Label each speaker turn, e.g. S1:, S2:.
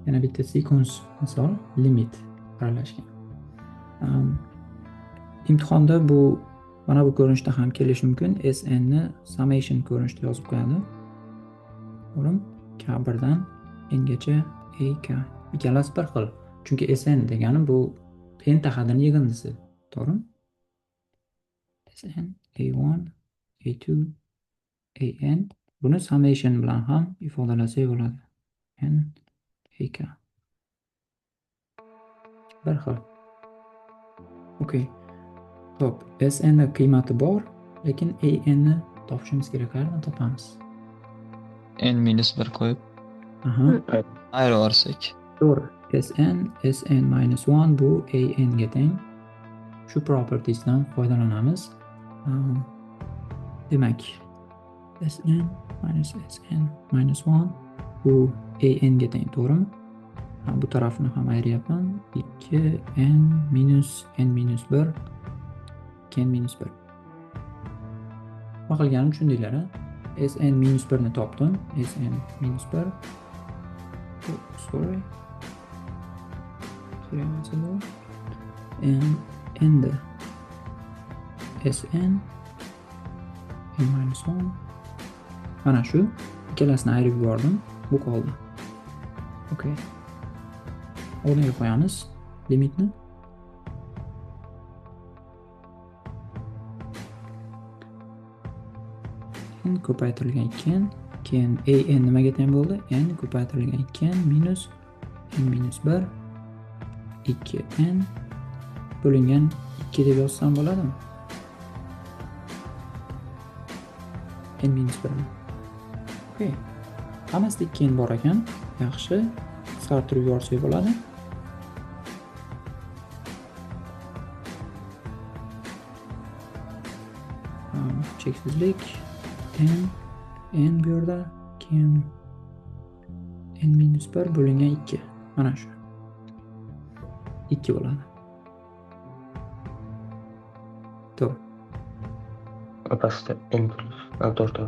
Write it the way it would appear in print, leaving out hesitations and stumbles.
S1: Yana bitta sekans misol limit aralashgan. Imtihonda bu mana bu ko'rinishda ham kelishi mumkin. SN ni summation ko'rinishda yozib qo'yadi. To'g'rimi? K1 dan n gacha AK. Ikkalasi bir xil. Chunki SN degani bu pentaxadan yig'indisi. To'g'rimi? SN A1 A2 AN buni summation bilan ham ifodalasak bo'ladi. N AK. Bir xil. Okey. Xo'p, SN ni qiymati bor, lekin AN ni topishimiz kerak. Qayerdan topamiz?
S2: n-1 qo'yib
S1: Aha.
S2: ayiraversak.
S1: To'g'ri. SN-1 bu AN ga teng. Shu propertiesdan foydalanamiz. Demak, SN-SN-1 bu AN ga teng, to'g'rimi? Bu tarafni ham ayiryapman. 2n minus n-1 n-1. Nima qilganim tushundinglar, a? Sn-1 ni topdim. Sn-1. Sorry. Endi Sn n-1 mana shu ikkalasini ayirib yubordim. Bu qoldi. Okey. O'rniga qo'yamiz limitni. N ko'paytirilgan 2n, keyin an nimaga teng bo'ldi? N ko'paytirilgan 2n minus n-1 2n bo'lingan 2 deb yozsam bo'ladimi? n-1 ni. Okey. Hammasida 2n bor ekan. Yaxshi. Qisqartirib yuborsak bo'ladi. Cheksizlik n bu yerda, keyin n-1 bo'lingan 2. Mana shu. 2 bo'ladi. To'g'ri.
S3: Pastda n+, to'g'ri.